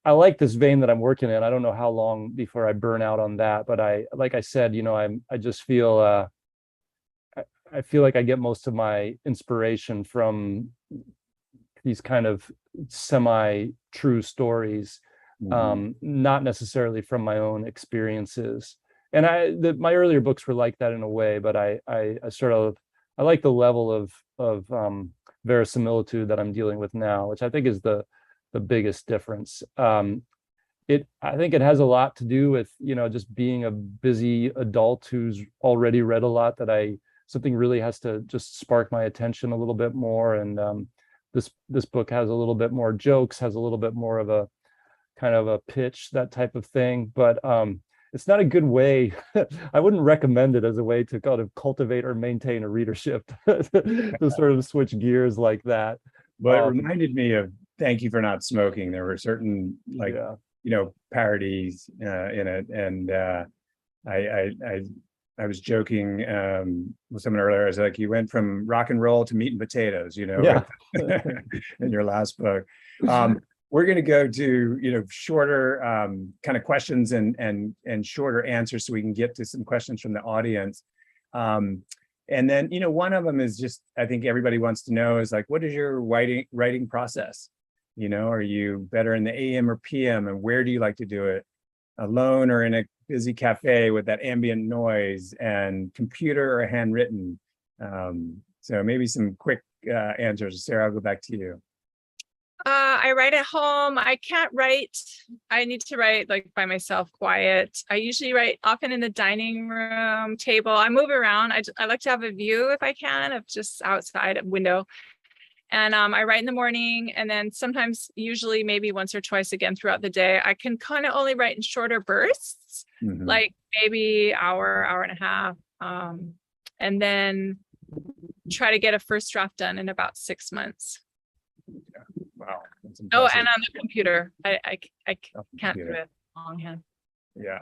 I like this vein that I'm working in. I don't know how long before I burn out on that, but like I said, I just feel I feel like I get most of my inspiration from these kind of semi-true stories, not necessarily from my own experiences. And my earlier books were like that in a way, but I like the level of verisimilitude that I'm dealing with now, which I think is the biggest difference. I think it has a lot to do with, just being a busy adult who's already read a lot, that something really has to just spark my attention a little bit more. And this book has a little bit more jokes, has a little bit more of a kind of a pitch, that type of thing. But it's not a good way. I wouldn't recommend it as a way to kind of cultivate or maintain a readership, to sort of switch gears like that. But it reminded me of Thank You for Not Smoking. There were certain parodies in it, and I was joking with someone earlier. I was like, you went from rock and roll to meat and potatoes, Yeah. in your last book. We're going to go to shorter kind of questions and shorter answers, so we can get to some questions from the audience. And then one of them is just, I think everybody wants to know, is like, what is your writing process? Are you better in the AM or PM, and where do you like to do it? Alone or in a busy cafe with that ambient noise, and computer or handwritten? So maybe some quick answers. Sarah, I'll go back to you. I write at home. I can't write. I need to write like by myself, quiet. I usually write often in the dining room table. I move around. I like to have a view, if I can, of just outside a window. And I write in the morning, and then sometimes, usually maybe once or twice again throughout the day. I can kind of only write in shorter bursts, like maybe hour and a half. And then try to get a first draft done in about 6 months. Wow. Oh, and on the computer. I can't do it longhand. Yeah,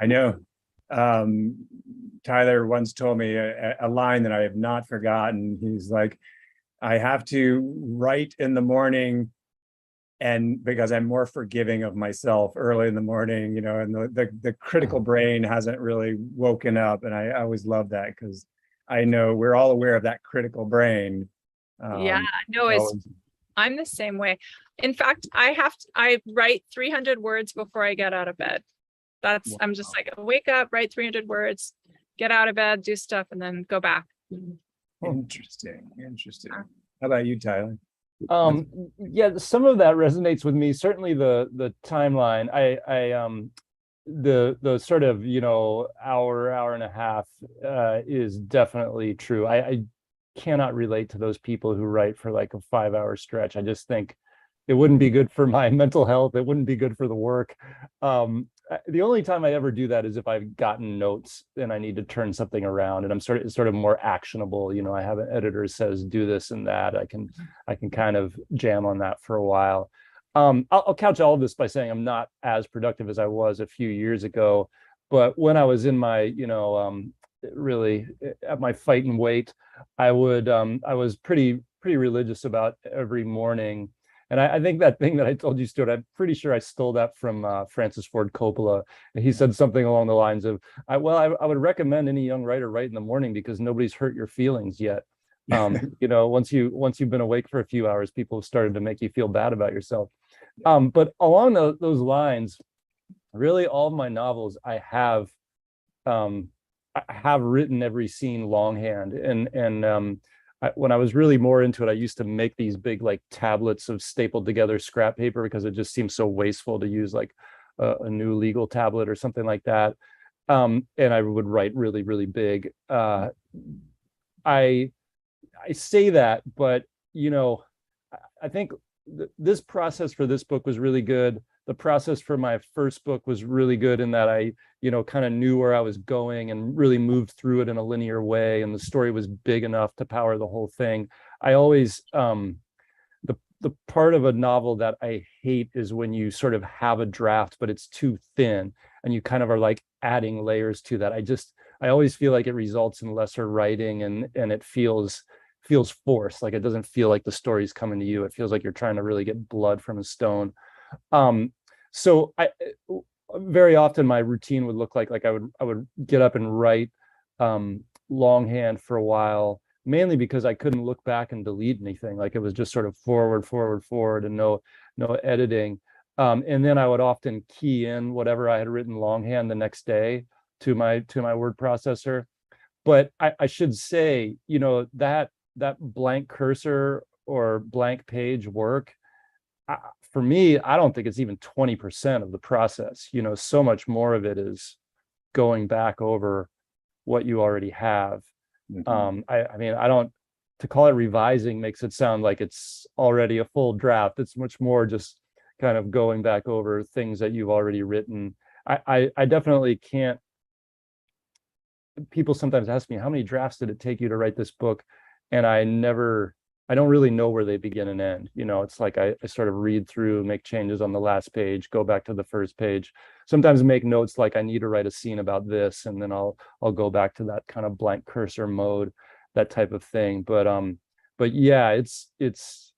I know. Tyler once told me a line that I have not forgotten. He's like, I have to write in the morning and because I'm more forgiving of myself early in the morning, and the critical brain hasn't really woken up. And I always love that, because I know we're all aware of that critical brain. Yeah, no, I'm the same way. In fact, I write 300 words before I get out of bed. I'm just like, wake up, write 300 words, get out of bed, do stuff, and then go back. Interesting. How about you, Tyler? Yeah, some of that resonates with me. Certainly the timeline. The sort of, hour and a half is definitely true. I cannot relate to those people who write for like a 5-hour stretch. I just think it wouldn't be good for my mental health. It wouldn't be good for the work. The only time I ever do that is if I've gotten notes and I need to turn something around, and it's sort of more actionable. I have an editor who says do this and that. I can kind of jam on that for a while. I'll couch all of this by saying I'm not as productive as I was a few years ago, but when I was in my, really at my fighting weight, I was pretty religious about every morning. And I think that thing that I told you, Stuart, I'm pretty sure I stole that from Francis Ford Coppola. And he said something along the lines of, I would recommend any young writer write in the morning because nobody's hurt your feelings yet. Once you've been awake for a few hours, people have started to make you feel bad about yourself. But along those lines, really all of my novels, I have written every scene longhand, and when I was really more into it, I used to make these big like tablets of stapled together scrap paper because it just seems so wasteful to use like a new legal tablet or something like that. And I would write really, really big. I say that, but I think this process for this book was really good. The process for my first book was really good in that I, kind of knew where I was going and really moved through it in a linear way. And the story was big enough to power the whole thing. I always, the part of a novel that I hate is when you sort of have a draft, but it's too thin and you kind of are like adding layers to that. I always feel like it results in lesser writing and it feels forced. Like it doesn't feel like the story's coming to you. It feels like you're trying to really get blood from a stone. So I very often my routine would look like I would get up and write longhand for a while, mainly because I couldn't look back and delete anything. Like it was just sort of forward and no editing. And then I would often key in whatever I had written longhand the next day to my word processor. But I should say, that blank cursor or blank page work, for me, I don't think it's even 20% of the process. So much more of it is going back over what you already have. Mm-hmm. To call it revising makes it sound like it's already a full draft. It's much more just kind of going back over things that you've already written. I definitely can't. People sometimes ask me, how many drafts did it take you to write this book? And I don't really know where they begin and end. It's like I sort of read through, make changes on the last page, go back to the first page, sometimes make notes like I need to write a scene about this, and then I'll go back to that kind of blank cursor mode, that type of thing. But yeah, it's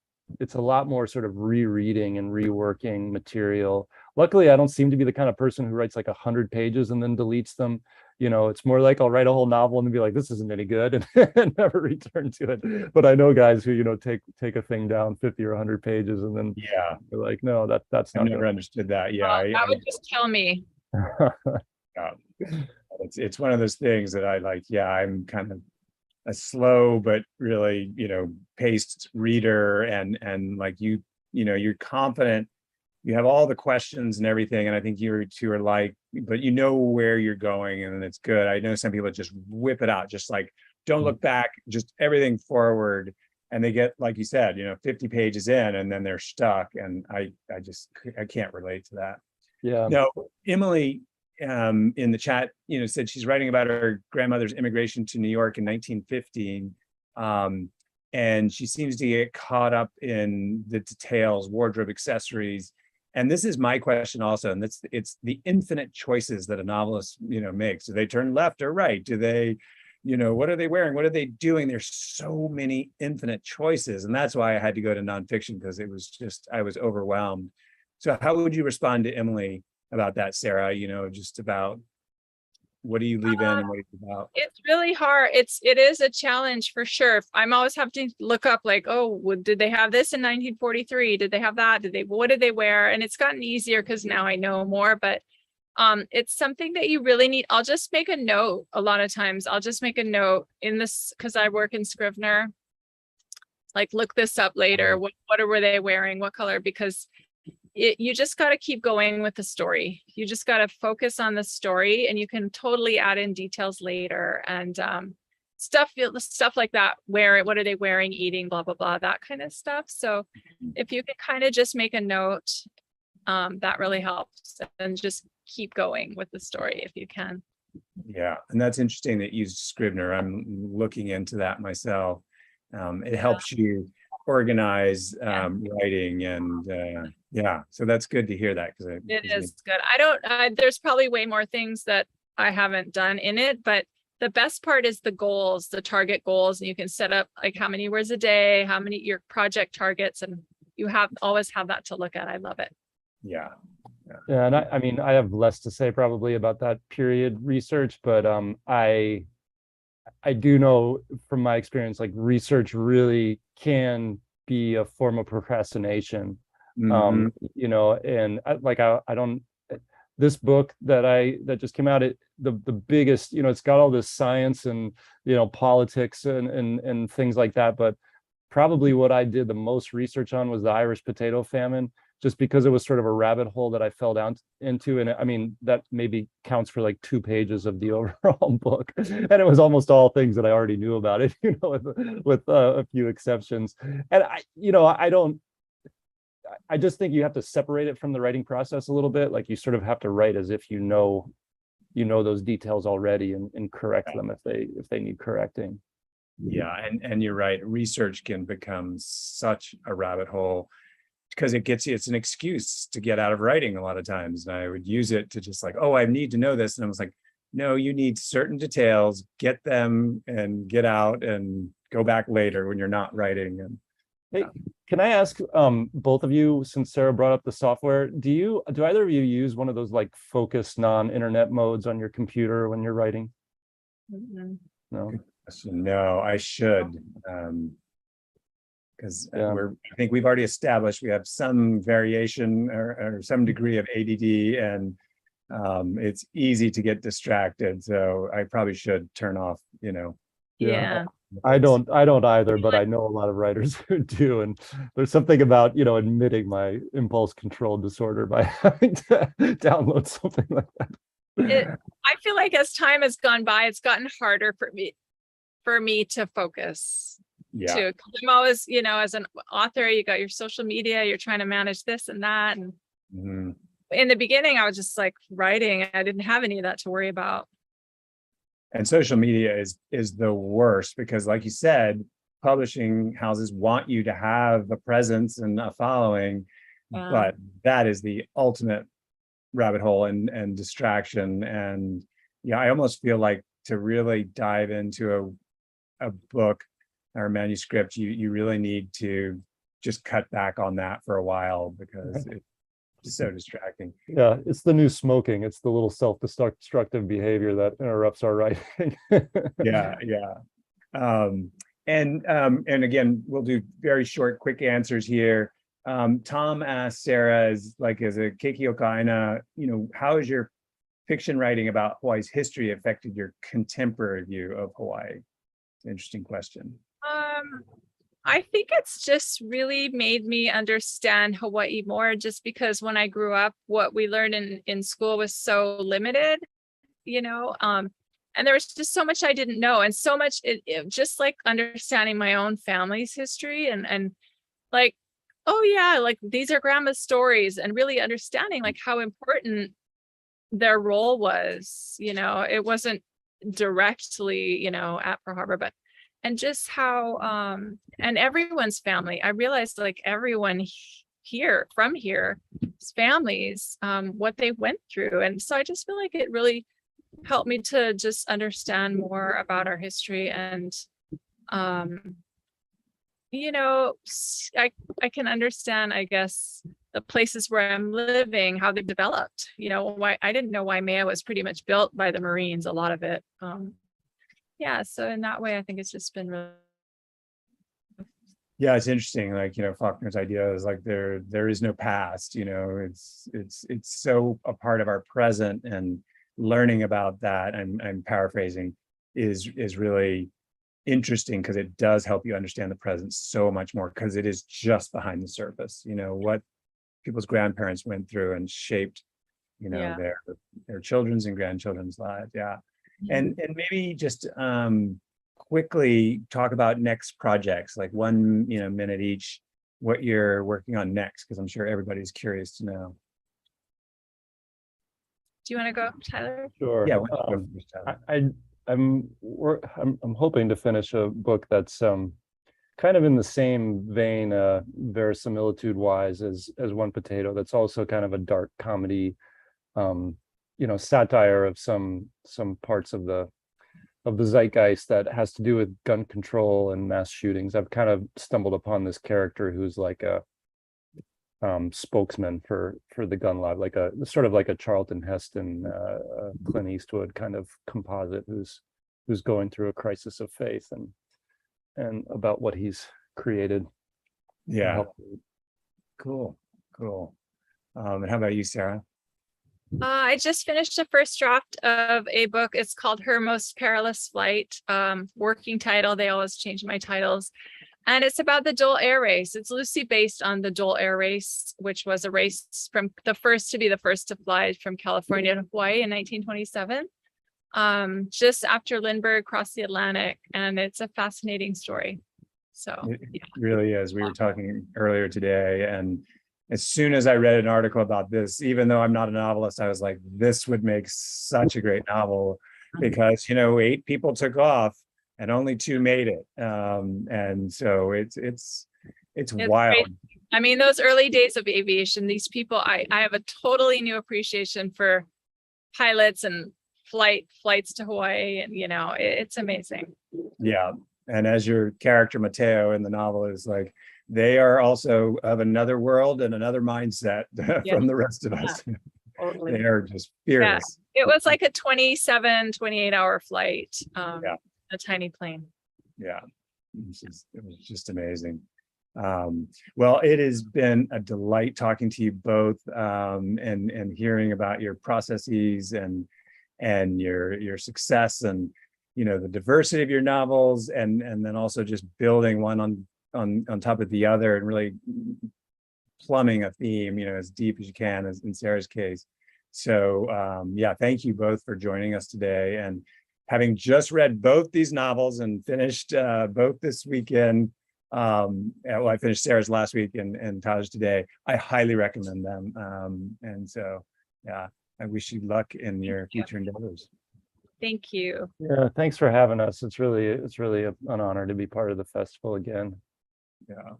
a lot more sort of rereading and reworking material. Luckily, I don't seem to be the kind of person who writes like 100 pages and then deletes them. It's more like I'll write a whole novel and be like, this isn't any good, and never return to it. But I know guys who, take a thing down 50 or 100 pages and then they're like, no, that's not. I've never understood that. Yeah. That would just kill me. It's one of those things that I like. Yeah, I'm kind of a slow but really, paced reader, and like you're confident. You have all the questions and everything, and I think you two are like, but you know where you're going, and it's good. I know some people just whip it out, just like don't look back, just everything forward, and they get, like you said, 50 pages in, and then they're stuck. And I can't relate to that. Yeah. No, Emily, in the chat, said she's writing about her grandmother's immigration to New York in 1915. And she seems to get caught up in the details, wardrobe, accessories. And this is my question also, and it's the infinite choices that a novelist, makes. Do they turn left or right? Do they, what are they wearing? What are they doing? There's so many infinite choices. And that's why I had to go to nonfiction, because it was just, I was overwhelmed. So how would you respond to Emily about that, Sarah? Just about what do you leave in and what do you about? It's really hard. It is a challenge for sure. I'm always having to look up like, oh, did they have this in 1943? Did they have that? What did they wear? And it's gotten easier because now I know more, but it's something that you really need. I'll just make a note. A lot of times I'll just make a note in this, because I work in Scrivener, like look this up later. What were they wearing? What color? Because you just got to keep going with the story. You just got to focus on the story, and you can totally add in details later and stuff like that. What are they wearing, eating, blah, blah, blah, that kind of stuff. So if you can kind of just make a note, that really helps, and just keep going with the story if you can. Yeah, and that's interesting that you use Scrivener. I'm looking into that myself. It helps you organize writing, and so that's good to hear that, because it is good. There's probably way more things that I haven't done in it, but the best part is the goals, the target goals, and you can set up like how many words a day, how many your project targets, and you always have that to look at. I love it. Yeah. And I mean, I have less to say probably about that period research, but I do know from my experience, like research really can be a form of procrastination. And I don't, this book that just came out, the biggest, it's got all this science and, politics and things like that. But probably what I did the most research on was the Irish potato famine, just because it was sort of a rabbit hole that I fell down into. And I mean, that maybe counts for like 2 pages of the overall book. And it was almost all things that I already knew about it, with a few exceptions. And I just think you have to separate it from the writing process a little bit. Like you sort of have to write as if you know those details already, and correct them if they need correcting. Yeah, and you're right. Research can become such a rabbit hole, because it's an excuse to get out of writing a lot of times. And I would use it to just like, I need to know this. And I was like, no, you need certain details, get them and get out and go back later when you're not writing. And hey, can I ask both of you, since Sarah brought up the software, do either of you use one of those like focused non-internet modes on your computer when you're writing? Mm-hmm. No. No, I should. Because I think we've already established we have some variation or some degree of ADD, and it's easy to get distracted. So I probably should turn off, Yeah. I don't either, but I know a lot of writers who do. And there's something about, admitting my impulse control disorder by having to download something like that. I feel like as time has gone by, it's gotten harder for me to focus. Yeah. Too. I'm always, as an author, you got your social media, you're trying to manage this and that. And in the beginning, I was just like writing. I didn't have any of that to worry about. And social media is the worst, because like you said, publishing houses want you to have a presence and a following, but that is the ultimate rabbit hole and distraction. And I almost feel like to really dive into a book or manuscript, you really need to just cut back on that for a while, because it's just so distracting. Yeah, it's the new smoking. It's the little self-destructive behavior that interrupts our writing. Yeah. And again, we'll do very short, quick answers here. Tom asked Sarah, as a Keiki Okaina, how has your fiction writing about Hawaii's history affected your contemporary view of Hawaii? It's an interesting question. I think it's just really made me understand Hawaii more, just because when I grew up, what we learned in school was so limited, and there was just so much I didn't know, and so much it just like understanding my own family's history and like, like these are grandma's stories, and really understanding like how important their role was. It wasn't directly, at Pearl Harbor, but and just how and everyone's family. I realized like everyone here families, what they went through. And so I just feel like it really helped me to just understand more about our history. And you know, I can understand, I guess, the places where I'm living, how they've developed. You know, why I didn't know why Maya was pretty much built by the Marines, a lot of it. Yeah, so in that way, I think it's just been really. Yeah, it's interesting. Like, you know, Faulkner's idea is like there is no past. You know, it's so a part of our present, and learning about that. I'm paraphrasing, is really interesting because it does help you understand the present so much more, because it is just behind the surface. You know what people's grandparents went through and shaped, you know, Yeah. their children's and grandchildren's lives. Yeah, and maybe just quickly talk about next projects, like 1 minute each, what you're working on next, because I'm sure everybody's curious to know. Do you want to go, Tyler? Sure. Yeah, why don't you go first, Tyler? I'm hoping to finish a book that's kind of in the same vein, verisimilitude wise, as One Potato. That's also kind of a dark comedy, satire of some parts of the zeitgeist that has to do with gun control and mass shootings. I've kind of stumbled upon this character who's like a spokesman for the gun lobby, like a sort of like a Charlton Heston, Clint Eastwood kind of composite who's going through a crisis of faith and about what he's created. Yeah, cool. And how about you, Sarah? I just finished the first draft of a book. It's called Her Most Perilous Flight. Working title. They always change my titles. And it's about the Dole Air Race. It's loosely based on the Dole Air Race, which was a race from the first to fly from California to Hawaii in 1927. Just after Lindbergh crossed the Atlantic. And it's a fascinating story. So It really is. We were talking earlier today, and as soon as I read an article about this, even though I'm not a novelist, I was like, this would make such a great novel, because 8 people took off and only 2 made it. And so it's wild. Great. I mean, those early days of aviation, these people, I have a totally new appreciation for pilots and flights to Hawaii, and it's amazing. Yeah. And as your character Mateo in the novel is like, they are also of another world and another mindset from the rest of us. Totally. They are just fearless. It was like a 28-hour flight, a tiny plane. Yeah, it was just amazing. Well, it has been a delight talking to you both, and hearing about your processes and your success, and the diversity of your novels, and then also just building one on top of the other, and really plumbing a theme, as deep as you can, as in Sarah's case. So thank you both for joining us today. And having just read both these novels and finished both this weekend, I finished Sarah's last week and Tyler's today, I highly recommend them. And so, I wish you luck in your future endeavors. Thank you. Yeah, thanks for having us. It's really an honor to be part of the festival again. Yeah.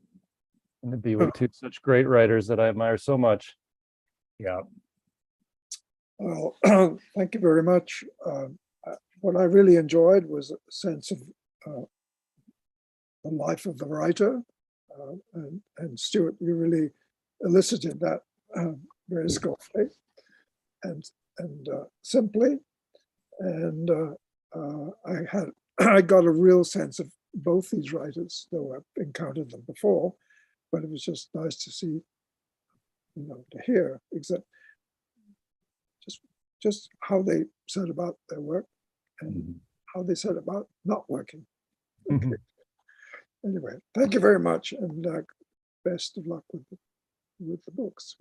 And to be with 2 such great writers that I admire so much. Yeah. Well, thank you very much. What I really enjoyed was a sense of the life of the writer, and Stuart, you really elicited that very skillfully and simply. And I got a real sense of both these writers, though I've encountered them before, but it was just nice to see, to hear just how they set about their work and how they set about not working. Okay. Anyway, thank you very much, and best of luck with the books.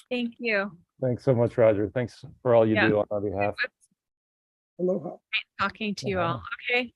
Thank you. Thanks so much, Roger. Thanks for all you do on our behalf. Aloha. Great talking to you all. Okay.